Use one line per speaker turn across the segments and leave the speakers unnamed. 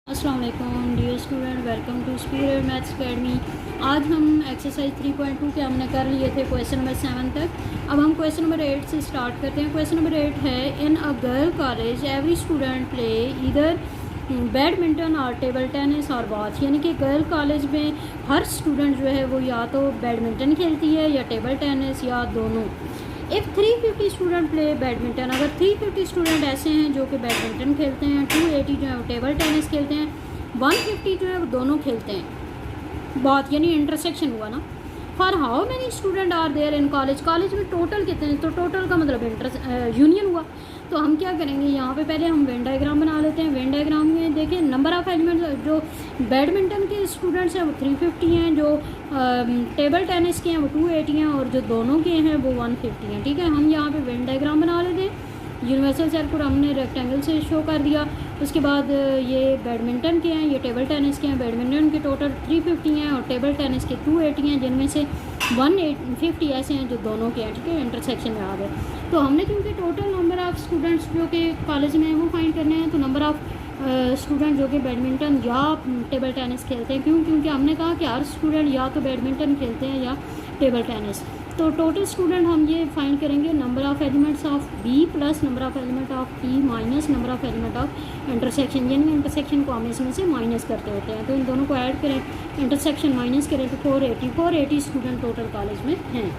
अस्सलाम वालेकुम dear student, welcome to superior maths academy. आज हम एक्सरसाइज 3.2 के हमने कर लिए थे क्वेश्चन नंबर 7 तक। अब हम क्वेश्चन नंबर 8 से स्टार्ट करते हैं। क्वेश्चन नंबर 8 है, in a girl college every student play either badminton और टेबल टेनिस और बॉथ। यानी कि गर्ल कॉलेज में हर स्टूडेंट जो है वो या तो बैडमिंटन खेलती है या टेबल टेनिस या दोनों। इफ़ 350 स्टूडेंट प्ले बैडमिंटन, अगर 350 स्टूडेंट ऐसे हैं जो कि बैडमिंटन खेलते हैं, 280 जो है वो टेबल टेनिस खेलते हैं, 150 जो है वो दोनों खेलते हैं, बहुत यानी इंटरसेक्शन हुआ ना। For how many student are there in college, college में टोटल कितने हैं, तो टोटल का मतलब यूनियन हुआ। तो हम क्या करेंगे, यहाँ पे पहले हम वेन डायग्राम बना लेते हैं। वेन डायग्राम में देखें नंबर ऑफ़ एलिमेंट, जो बैडमिंटन के स्टूडेंट्स हैं वो 350 हैं, जो टेबल टेनिस के हैं वो 280 हैं और जो दोनों के हैं वो 150 हैं। ठीक है, हम यहाँ पे वेन डायग्राम बना लेते हैं। यूनिवर्सल सर्कुलर हमने रेक्टेंगल से शो कर दिया। उसके बाद ये बैडमिंटन के हैं, ये टेबल टेनिस के हैं। बैडमिंटन के टोटल 350 हैं और टेबल टेनिस के 280 हैं, जिनमें से 150 ऐसे हैं जो दोनों के हैं। ठीक है, इंटरसेक्शन में आ गए। तो हमने क्योंकि टोटल नंबर ऑफ़ स्टूडेंट्स जो कि कॉलेज में हैं वो फाइंड करने हैं, तो नंबर ऑफ़ स्टूडेंट जो कि बैडमिंटन या टेबल टेनिस खेलते हैं, क्योंकि हमने कहा कि हर स्टूडेंट या तो बैडमिंटन खेलते हैं या टेबल टेनिस। तो टोटल स्टूडेंट हम ये फाइंड करेंगे number of elements of B plus number of element of T minus number of element of intersection, यानी इंटरसेक्शन को हम इसमें से माइनस करते होते हैं। तो इन दोनों को ऐड करें, इंटरसेक्शन माइनस करें तो 480 स्टूडेंट टोटल कॉलेज में हैं।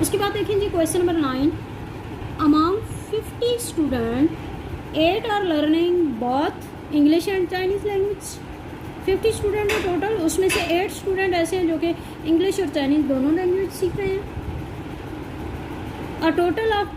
उसके बाद देखें जी question number 9, among 50 student 8 are learning both English and Chinese language. 50 student हैं टोटल, उसमें से 8 स्टूडेंट ऐसे हैं जो कि इंग्लिश और चाइनीज़ दोनों लैंग्वेज सीख रहे हैं। A total of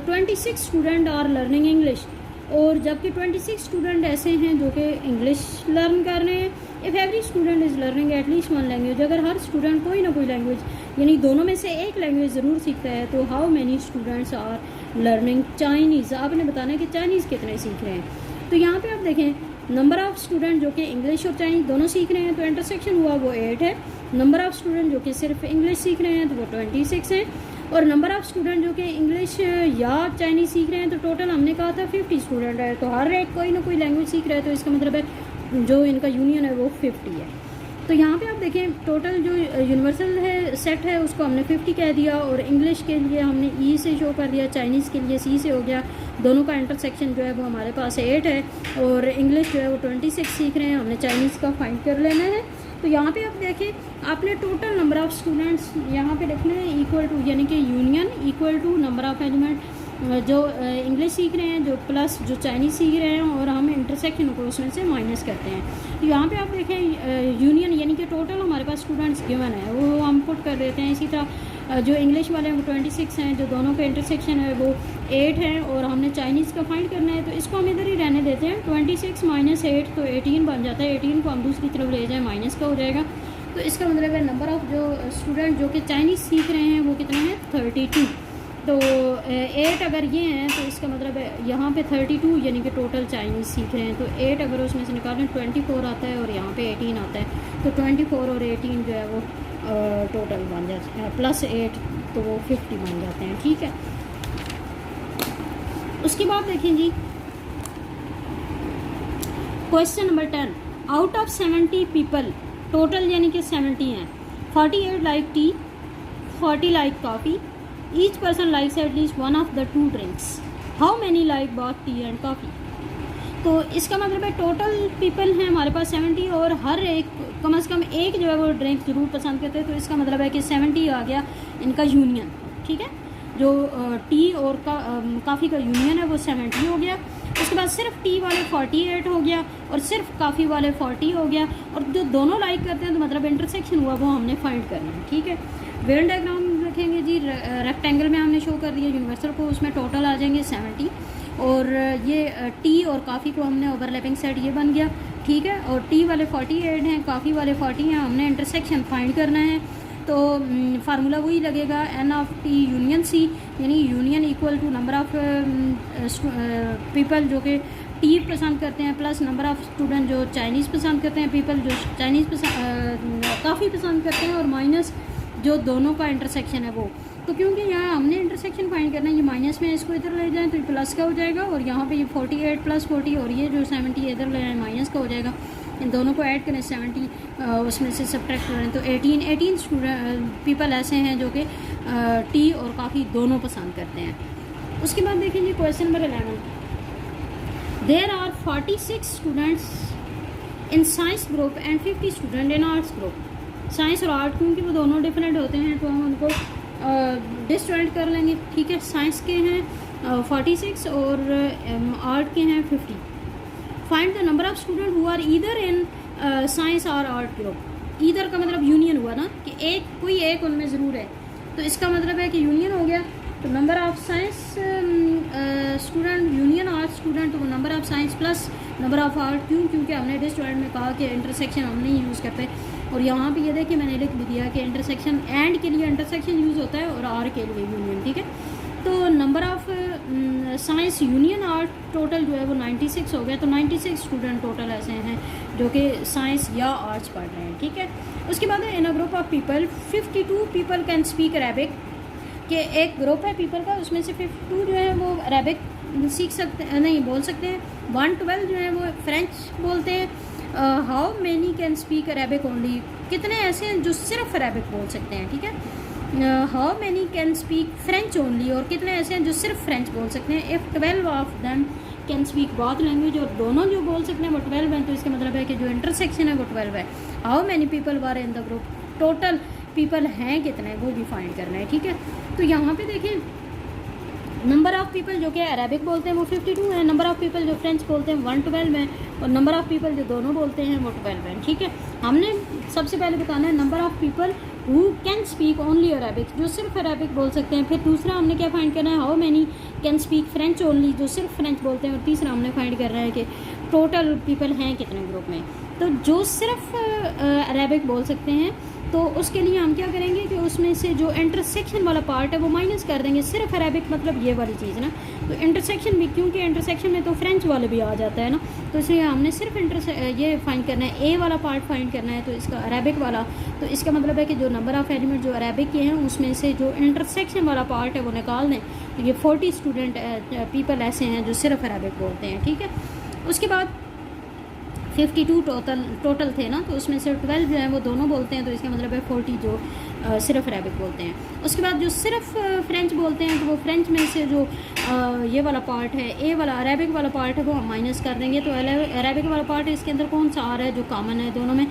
26 student are learning English, और जबकि 26 स्टूडेंट ऐसे हैं जो कि इंग्लिश लर्न कर रहे हैं। If every student is learning at least one language, अगर हर स्टूडेंट कोई ना कोई लैंग्वेज यानी दोनों में से एक लैंग्वेज ज़रूर सीखता है, तो how many students are learning Chinese, आपने बताना है कि चाइनीज़ कितने सीख रहे हैं। तो यहाँ पे आप देखें नंबर ऑफ़ स्टूडेंट जो कि इंग्लिश और चाइनीज़ दोनों सीख रहे हैं, तो इंटरसेक्शन हुआ वो 8 है। नंबर ऑफ़ स्टूडेंट जो कि सिर्फ इंग्लिश सीख रहे हैं तो वो 26 हैं, और नंबर ऑफ़ स्टूडेंट जो कि इंग्लिश या चाइनीज़ सीख रहे हैं तो टोटल हमने कहा था 50 स्टूडेंट है। तो हर एक कोई ना कोई लैंग्वेज सीख रहा है, तो इसका मतलब है जो इनका यूनियन है वो 50 है। तो यहाँ पे आप देखें टोटल जो यूनिवर्सल है सेट है उसको हमने 50 कह दिया, और इंग्लिश के लिए हमने ई से शो कर दिया, चाइनीज़ के लिए सी से हो गया। दोनों का इंटरसेक्शन जो है वो हमारे पास 8 है, और इंग्लिश जो है वो 26 सीख रहे हैं, हमने चाइनीज़ का फाइंड कर लेना है। तो यहाँ पे आप देखें आपने टोटल नंबर ऑफ़ स्टूडेंट्स यहाँ पे लिखना है इक्वल टू, यानी कि union equal to number of element जो इंग्लिश सीख रहे हैं जो प्लस जो चाइनीज़ सीख रहे हैं, और हम इंटरसेक्शन को उसमें से माइनस करते हैं। तो यहाँ पे आप देखें यूनियन यानी कि टोटल हमारे पास स्टूडेंट्स गिवन है वो हम पुट कर देते हैं। इसी तरह जो इंग्लिश वाले हैं वो 26 हैं, जो दोनों का इंटरसेक्शन है वो 8 है, और हमने चाइनीज़ का फाइंड करना है, तो इसको हम इधर ही रहने देते हैं। 26 माइनस 8 तो 18 बन जाता है। 18 को हम दूसरी तरफ ले जाएँ माइनस का हो जाएगा। तो इसका मतलब है नंबर ऑफ़ जो स्टूडेंट जो कि चाइनीज़ सीख रहे हैं वो कितने हैं, 32। तो 8 अगर ये हैं तो इसका मतलब है यहाँ पे 32 यानी कि टोटल चाइनीज़ सीख रहे हैं। तो 8 अगर उसमें से निकालें 24 आता है, और यहाँ पे 18 आता है। तो 24 और 18 जो है वो टोटल बन जाते हैं, प्लस 8 तो वो 50 बन जाते हैं। ठीक है, उसके बाद देखें जी question number 10, out of 70 people, टोटल यानी कि 70 हैं, 48 like tea, 40 like coffee, each person likes at least one of the two drinks, how many like both tea and coffee. तो इसका मतलब है टोटल पीपल हैं हमारे पास 70, और हर एक कम से कम एक जो है वो ड्रिंक ज़रूर पसंद करते हैं। तो इसका मतलब है कि 70 आ गया इनका यूनियन। ठीक है, जो टी और काफ़ी का यूनियन है वो 70 हो गया। उसके बाद सिर्फ टी वाले 48 हो गया, और सिर्फ काफ़ी वाले 40 हो गया, और जो दोनों लाइक करते हैं तो मतलब इंटरसेक्शन हुआ वो हमने फाइंड करना है। ठीक है, वेन डायग्राम रखेंगे जी, रेक्टेंगल में हमने शो कर दिया यूनिवर्सल को, उसमें टोटल आ जाएंगे 70, और ये टी और काफ़ी को हमने ओवरलैपिंग सेट ये बन गया। ठीक है, और टी वाले 48 हैं, काफ़ी वाले 40 हैं, हमने इंटरसेक्शन फाइंड करना है। तो फार्मूला वही लगेगा, n of T union C, यानी union equal to number of people जो कि टी पसंद करते हैं प्लस नंबर ऑफ़ स्टूडेंट जो चाइनीज़ पसंद करते हैं, पीपल जो चाइनीज़ काफ़ी पसंद करते हैं, और माइनस जो दोनों का इंटरसेक्शन है वो तो क्योंकि यहाँ हमने इंटरसेक्शन फाइंड करना है, ये माइनस में इसको इधर ले जाएं तो ये प्लस का हो जाएगा, और यहाँ पे ये 48 + 40 और ये जो 70 इधर ले जाएं माइनस का हो जाएगा। इन दोनों को ऐड करें 70 उसमें से सब्ट्रैक्ट करें तो 18 स्टूडेंट पीपल ऐसे हैं जो कि टी और कॉफ़ी दोनों पसंद करते हैं। उसके बाद देखें जी question number 11, there are 46 students in science group and 50 student in arts group. Science और आर्ट क्योंकि वो दोनों डिफरेंट होते हैं तो हम उनको डिस्ट्राइड कर लेंगे, ठीक है। साइंस के हैं 46 और आर्ट के हैं 50। Find the number of student who are either in science और आर्ट ग्रुप। ईदर का मतलब यूनियन हुआ ना, कि कोई एक उनमें ज़रूर है, तो इसका मतलब है कि यूनियन हो गया। तो number of science student union art student, तो वो number of science plus number of art, क्योंकि हमने डिस्ट्राइड में कहा कि इंटरसेक्शन हम नहीं यूज़ करते। और यहाँ पे ये देखिए मैंने लिख भी दिया कि इंटरसेक्शन एंड के लिए इंटरसेक्शन यूज़ होता है और आर के लिए यूनियन, ठीक है। तो number of science union art total जो है वो 96 हो गया। तो 96 स्टूडेंट टोटल ऐसे हैं जो कि साइंस या आर्ट्स पढ़ रहे हैं, ठीक है। उसके बाद in a group of people 52 people can speak Arabic, कि एक ग्रुप है पीपल का, उसमें से 52 जो है वो अरेबिक सीख सकते हैं, नहीं बोल सकते हैं। 112 जो है वो फ्रेंच बोलते हैं। How many can speak Arabic only, कितने ऐसे हैं जो सिर्फ अरेबिक बोल सकते हैं, ठीक है। How many can speak French only, और कितने ऐसे हैं जो सिर्फ फ्रेंच बोल सकते हैं। If 12 of them can speak both language, और दोनों जो बोल सकते हैं वो 12 हैं, तो इसका मतलब है कि जो इंटरसेक्शन है वो 12 है। How many people were in the group, total people हैं कितने वो भी फाइंड करना है, ठीक है। तो यहाँ पे देखें नंबर ऑफ़ पीपल जो कि अरेबिक बोलते हैं वो 52 है, नंबर ऑफ़ पीपल जो फ्रेंच बोलते हैं 112 है, और नंबर ऑफ़ पीपल जो दोनों बोलते हैं वो 12 है, ठीक है। हमने सबसे पहले बताना है number of people who can speak only Arabic, जो सिर्फ अरेबिक बोल सकते हैं। फिर दूसरा हमने क्या फाइंड करना है, how many can speak French only, जो सिर्फ फ्रेंच बोलते हैं। और तीसरा हमने फाइंड करना है कि टोटल पीपल हैं कितने ग्रुप में। तो जो सिर्फ अरेबिक बोल सकते हैं तो उसके लिए हम क्या करेंगे कि उसमें से जो इंटरसेक्शन वाला पार्ट है वो माइनस कर देंगे। सिर्फ अरेबिक मतलब ये वाली चीज़ ना, तो इंटरसेक्शन भी, क्योंकि इंटरसेक्शन में तो फ्रेंच वाले भी आ जाता है ना, तो इसलिए हमने सिर्फ ये फाइंड करना है, ए वाला पार्ट फाइंड करना है, तो इसका अरेबिक वाला। तो इसका मतलब है कि जो नंबर ऑफ़ एलिमेंट जो अरेबिक के हैं उसमें से जो इंटरसेक्शन वाला पार्ट है वो निकाल दें। तो ये 40 स्टूडेंट पीपल ऐसे हैं जो सिर्फ अरेबिक बोलते हैं, ठीक है। उसके बाद 52 टोटल थे ना, तो उसमें से 12 जो है वो दोनों बोलते हैं, तो इसका मतलब है 40 जो सिर्फ अरेबिक बोलते हैं। उसके बाद जो सिर्फ फ्रेंच बोलते हैं तो वो फ्रेंच में से जो ये वाला पार्ट है, ए वाला अरेबिक वाला पार्ट है, वो हम माइनस कर देंगे। तो अरेबिक वाला पार्ट इसके अंदर कौन सा आ रहा है जो कॉमन है दोनों में,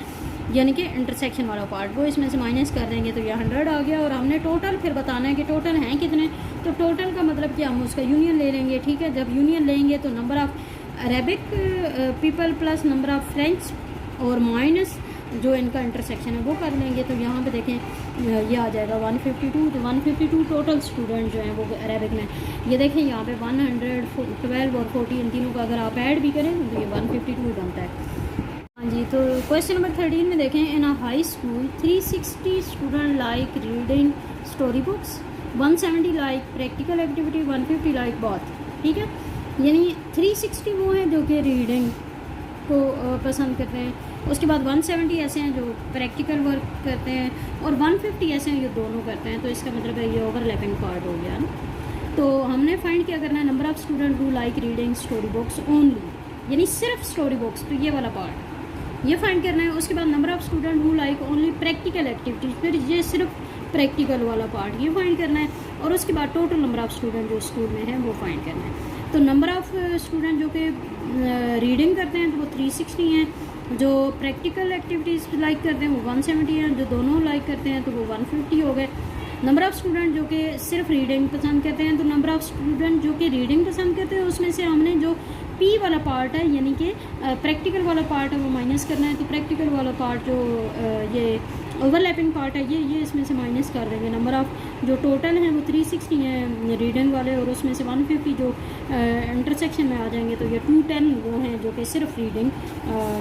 यानी कि इंटरसेक्शन वाला पार्ट, वो इसमें से माइनस कर देंगे तो ये 100 आ गया। और हमने टोटल फिर बताना है कि टोटल हैं कितने, तो टोटल का मतलब कि हम उसका यूनियन ले लेंगे, ठीक है। जब यूनियन लेंगे तो number of Arabic people plus number of French और माइनस जो इनका इंटरसेक्शन है वो कर लेंगे। तो यहाँ पे देखें ये आ जाएगा 152। तो 152 टोटल स्टूडेंट जो हैं वो अरेबिक में, ये देखें यहाँ पे 112 और 40 इन तीनों का अगर आप ऐड भी करें तो ये 152 बनता है। हाँ जी, तो क्वेश्चन नंबर 13 में देखें, in a high school 360 student like reading story books, 170 like practical activity, 150 like both, ठीक है। यानी 360 वो हैं जो कि रीडिंग को पसंद करते हैं, उसके बाद 170 ऐसे हैं जो प्रैक्टिकल वर्क करते हैं, और 150 ऐसे हैं जो दोनों करते हैं। तो इसका मतलब है ये ओवरलैपिंग पार्ट हो गया ना। तो हमने फाइंड क्या करना है, number of student who like reading story books only, यानी सिर्फ स्टोरी बुक्स, तो ये वाला पार्ट ये फाइंड करना है। उसके बाद number of student who like only practical activities, फिर ये सिर्फ प्रैक्टिकल वाला पार्ट ये फाइंड करना है। और उसके बाद टोटल नंबर ऑफ़ स्टूडेंट जो स्कूल में है वो फाइंड करना है। तो नंबर ऑफ़ स्टूडेंट जो कि रीडिंग करते हैं तो वो 360 हैं, जो प्रैक्टिकल एक्टिविटीज़ लाइक करते हैं वो 170 हैं, जो दोनों लाइक करते हैं तो वो 150 हो गए। नंबर ऑफ़ स्टूडेंट जो कि सिर्फ रीडिंग पसंद करते हैं, तो नंबर ऑफ़ स्टूडेंट जो कि रीडिंग पसंद करते हैं उसमें से हमने जो पी वाला पार्ट है यानी कि प्रैक्टिकल वाला पार्ट है वो माइनस करना है। तो प्रैक्टिकल वाला पार्ट जो ये ओवरलैपिंग पार्ट है ये इसमें से माइनस कर देंगे। नंबर ऑफ़ जो टोटल हैं वो 360 हैं रीडिंग वाले, और उसमें से 150 जो इंटरसेक्शन में आ जाएंगे। तो ये 210 वो हैं जो कि सिर्फ रीडिंग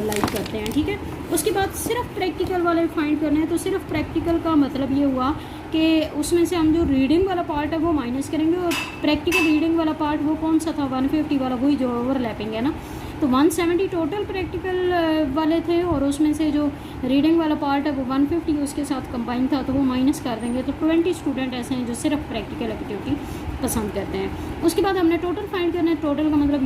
लाइक करते हैं, ठीक है। उसके बाद सिर्फ प्रैक्टिकल वाले फाइंड करने हैं। तो सिर्फ प्रैक्टिकल का मतलब ये हुआ कि उसमें से हम जो रीडिंग वाला पार्ट है वो माइनस करेंगे, और प्रैक्टिकल रीडिंग वाला पार्ट वो कौन सा था 150 वाला, वही जो ओवरलैपिंग है ना। तो 170 टोटल प्रैक्टिकल वाले थे और उसमें से जो रीडिंग वाला पार्ट है वो 150 उसके साथ कंबाइन था, तो वो माइनस कर देंगे। तो 20 स्टूडेंट ऐसे हैं जो सिर्फ प्रैक्टिकल एक्टिविटी पसंद करते हैं। उसके बाद हमने टोटल फाइंड करना है। टोटल का मतलब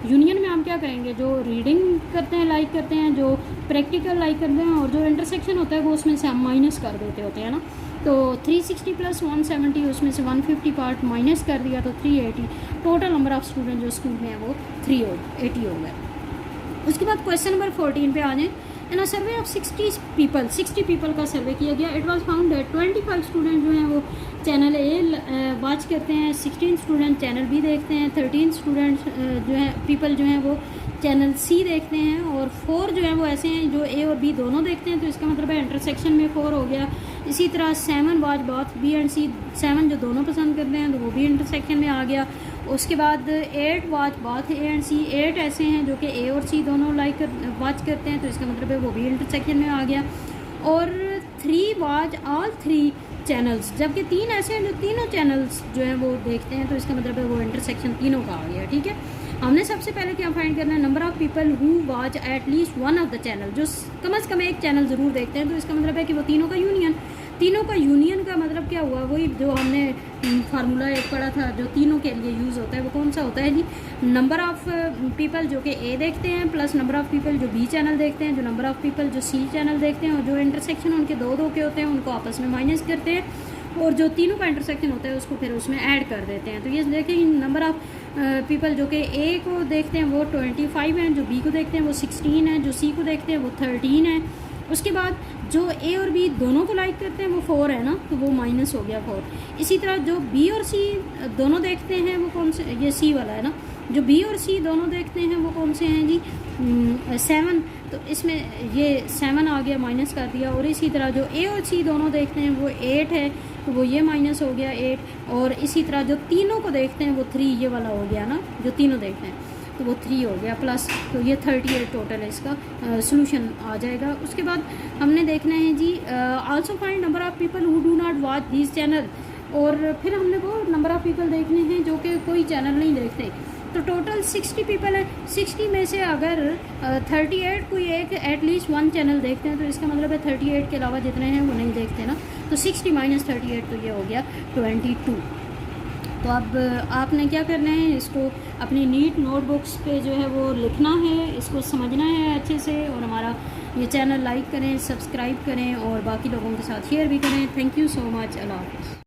यूनियन में हम क्या करेंगे, जो रीडिंग करते हैं लाइक करते हैं, जो प्रैक्टिकल लाइक करते हैं, और जो इंटरसेक्शन होता है वो उसमें से हम माइनस कर देते होते हैं ना। तो 360 प्लस 170, उसमें से 150 पार्ट माइनस कर दिया तो 380। टोटल नंबर ऑफ़ स्टूडेंट जो स्कूल में है वो 380 हो गए। उसके बाद क्वेश्चन नंबर 14 पे आ जाए। इन अ सर्वे ऑफ 60 पीपल का सर्वे किया गया। It was found that 25 student जो हैं वो चैनल ए वॉच करते हैं, 16 स्टूडेंट चैनल बी देखते हैं, 13 स्टूडेंट जो है पीपल जो हैं वो चैनल सी देखते हैं, और 4 जो हैं वो ऐसे हैं जो ए और बी दोनों देखते हैं, तो इसका मतलब है इंटरसेक्शन में 4 हो गया। इसी तरह 7 वॉच बोथ बी एंड सी, 7 जो दोनों पसंद करते हैं तो वो भी इंटरसेक्शन में आ गया। उसके बाद 8 वॉच बोथ ए एंड सी, 8 ऐसे हैं जो कि ए और सी दोनों वॉच करते हैं, तो इसका मतलब है वो भी इंटरसेक्शन में आ गया। और 3 वॉच ऑल 3 चैनल्स, जबकि 3 ऐसे हैं जो तीनों चैनल्स जो हैं वो देखते हैं, तो इसका मतलब है वो इंटरसेक्शन तीनों का आ गया। ठीक है, हमने सबसे पहले क्या फाइंड करना है, number of people who watch eight least one of the channel, जो कम से कम एक चैनल ज़रूर देखते हैं, तो इसका मतलब है कि वो तीनों का यूनियन का मतलब क्या हुआ, वही जो हमने फार्मूला एक पढ़ा था जो तीनों के लिए यूज़ होता है, वो कौन सा होता है जी, नंबर ऑफ़ पीपल जो कि ए देखते हैं प्लस नंबर ऑफ़ पीपल जो बी चैनल देखते हैं, जो नंबर ऑफ़ पीपल जो सी चैनल देखते हैं, और जो इंटरसेक्शन उनके दो के होते हैं उनको आपस में माइनस करते हैं, और जो तीनों का इंटरसेक्शन होता है उसको फिर उसमें ऐड कर देते हैं। तो ये देखें, नंबर ऑफ़ पीपल जो कि ए को देखते हैं वो 25 हैं, जो बी को देखते हैं वो 16 है, जो सी को देखते हैं वो 13 है। उसके बाद जो ए और बी दोनों को लाइक करते हैं वो 4 है ना, तो वो माइनस हो गया 4। इसी तरह जो बी और सी दोनों देखते हैं वो कौन से, ये सी वाला है ना, जो बी और सी दोनों देखते हैं वो कौन से हैं जी, 7, तो इसमें ये 7 आ गया, माइनस कर दिया। और इसी तरह जो ए और सी दोनों देखते हैं वो 8 है, तो वो ये माइनस हो गया 8। और इसी तरह जो तीनों को देखते हैं वो 3, ये वाला हो गया ना, जो तीनों देखते हैं तो वो 3 हो गया प्लस, तो ये 38 टोटल है, इसका सॉल्यूशन आ जाएगा। उसके बाद हमने देखना है जी also find number of people who do not watch this channel, और फिर हमने वो नंबर ऑफ़ पीपल देखने हैं जो कि कोई चैनल नहीं देखते। तो टोटल 60 पीपल है, 60 में से अगर 38 कोई एक एटलीस्ट 1 चैनल देखते हैं, तो इसका मतलब है 38 के अलावा जितने हैं वो नहीं देखते ना, तो 60 माइनस 38 तो ये हो गया 22। तो अब आपने क्या करना है, इसको अपनी नीट नोटबुक्स पे जो है वो लिखना है, इसको समझना है अच्छे से, और हमारा ये चैनल लाइक करें, सब्सक्राइब करें और बाकी लोगों के साथ शेयर भी करें। Thank you so much. अल्लाह हाफ़िज़।